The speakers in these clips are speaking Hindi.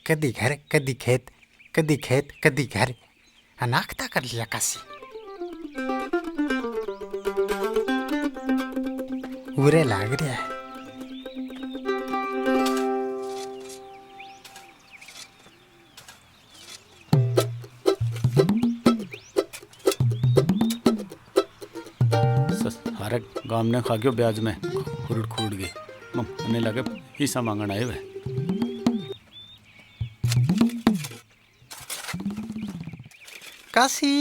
कदी घर कदी खेत कदी घर अनाखता कर लिया काशी उरे लाग रहा है। सारे गांव ने खा गयो ब्याज में खुरुड़ खुरुड़ गई मने लगे हिस्सा मांगन आए हुए। काशी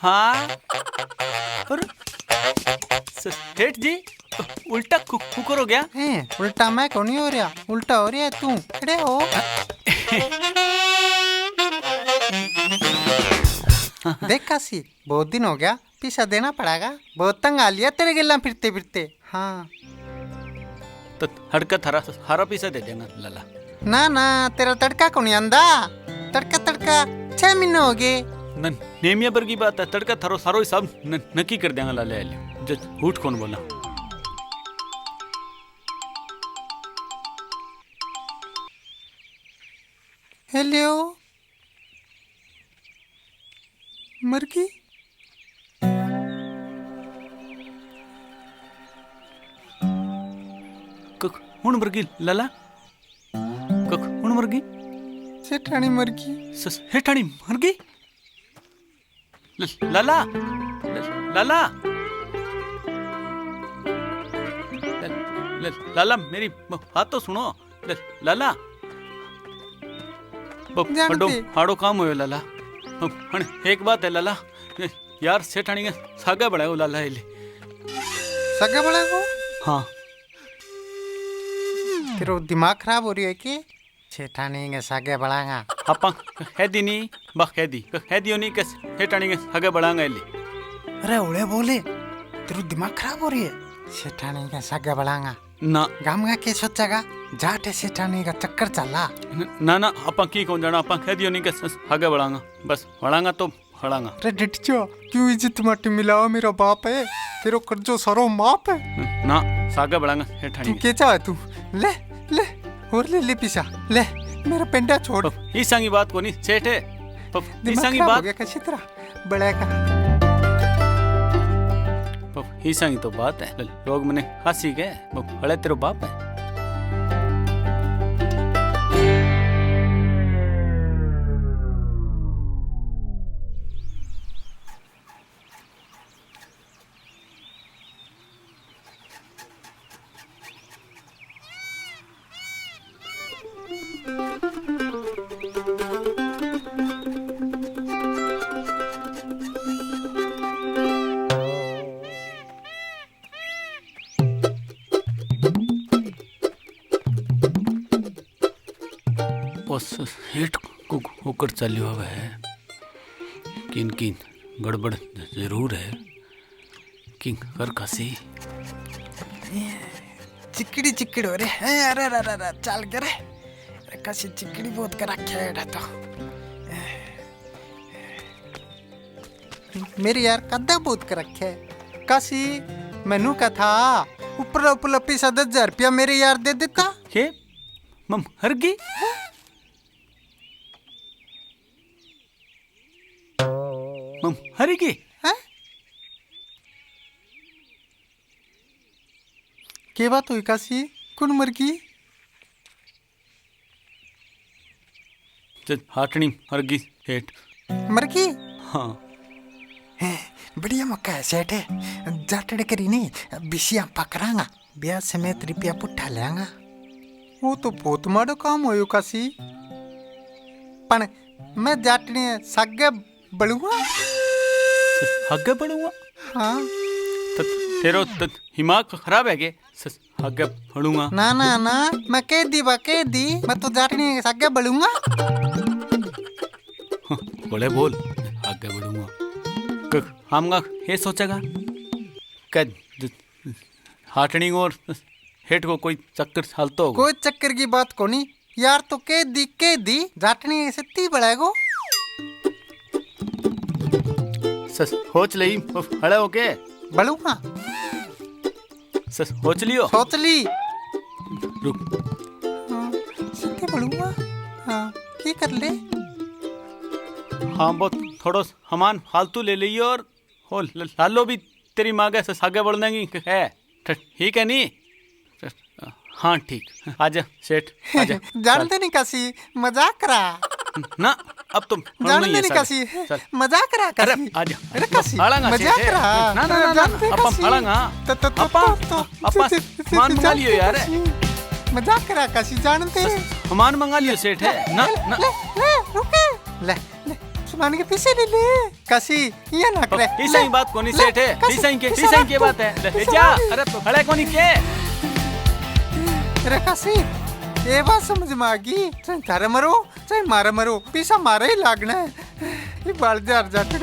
हाँ और सेठ जी उल्टा कुकर हो गया है। उल्टा मैं क्यों नहीं हो रहा, उल्टा हो रहा है तू। खड़े हो। देख काशी बहुत दिन हो गया, पैसा देना पड़ेगा। बहुत तंग आ लिया तेरे गिल्ला फिरते फिरते। हाँ तो हड़का थारा हारा पैसा दे देना लाला। ना ना तेरा तड़का को नहीं आंदा। तड़का 6 महीने हो गए। नेमिया पर की बात है, तड़का थारो सारो हिसाब नक्की कर देंगे लाले आले। झूठ कौन बोला। हेलो मरगी हुण मरगी लाला हुण मरगी सेठानी मरगी सेठानी मरगी लाला लाला लाला मेरी बात तो सुनो लाला हाड़ो काम हो लाला। एक बात है लाला यार सेठानी का सागा बड़ा लाला इले सागा बड़ा को। हाँ तेरा दिमाग खराब हो रही है कि सेठानी के सागे बढ़ागा। अपा हैदी नहीं बा हैदी नहीं के सेठानी के सागे बढ़ागा इले। अरे ओले बोले तेरा दिमाग खराब हो रही है। सेठानी के सागे बढ़ागा ना गाम का के सोचेगा जाटे सेठानी का चक्कर चला। ना ना अपा की कौन जाना अपा हैदी नहीं के सागे बढ़ागा बस बढ़ागा तो बढ़ागा। अरे डिटचो क्यों इज्जत माटी मिलाओ, मेरा बाप है तेरो कर्जो सरो माप है ना सागे बढ़ागा सेठानी के चाह तू ले ले और ले पीसा ले मेरा पेंडा छोड़। ई संगी बात को नहीं सेठ है ई संगी बात कैसी तरह बड़ेगा। ही संगी तो बात है लोग मने हंसी के बड़े तेरो बाप है। हेठ को होकर चलियो हुआ है किन किन गड़बड़ जरूर है किन कर कासी चिकड़ी हो रही है। अरे अरे चल गया रे। अरे कासी चिकड़ी बहुत कर रखा है तो मेरी यार कद्दा बहुत कर रखा है। कासी मैनू का था ऊपर पैसा 10,000 रुपया मेरे यार दे देता। के मम हरगी मम हरगी है के बात हुई कासी कौन मरगी हाटनी हरगी सेठ मरगी। हाँ बढ़िया मौका है सेठ है जाटड़े करी नहीं बिसिया पकड़ांगा ब्याह समेत रुपया पुट्ठा लेंगा। वो तो बहुत माड़ो काम हो कासी पण मैं जाटनी सागे बड़ूंगा आगे बढ़ूंगा। हाँ तो तेरो दिमाग खराब है के आगे बढ़ूंगा। ना ना ना मैं कह दी मैं तो जाटनी सागे बड़ूंगा। बोले बोल आगे बढ़ूंगा हमगा ये सोचेगा कद हाटनी और हेठ को कोई चक्कर चलता होगा। कोई चक्कर की बात को नहीं यार तो कह दी जाटनी सत्ती बढ़ाएगो। सोच ली खड़े होके बड़ूंगा सोच लियो सोच ली रुक सत्ती बड़ूंगा। हाँ की कर ले? हाँ बहुत थोड़ा सामान फालतू ले लियो और हो लालो भी तेरी माँ के आगे बढ़ देंगी है ठीक है नी? हाँ ठीक आजा सेठ आजा जानते नहीं काशी मजाक करा ना अब तुम जानते नहीं काशी मजाक करा अरे काशी आजा अरे काशी फाड़ांगा मजाक सेठ करा ना ना ना जानते अपन काशी। फाड़ांगा अपा सामान मंगा लियो यार मजाक करा काशी जानते सामान मंगा लियो सेठ है ना ना ले रुके ले सामान के पीछे ले काशी ये ना करे ऐसा ही बात कोनी सेठ है ऐसा ही के बात है ले जा अरे तो खड़े कोनी के रे काशी ये बात समझ में आ गई चाहे थारे मरो चाहे मारे मरो पीछा मारे ही लागना है ये बाल जार जाते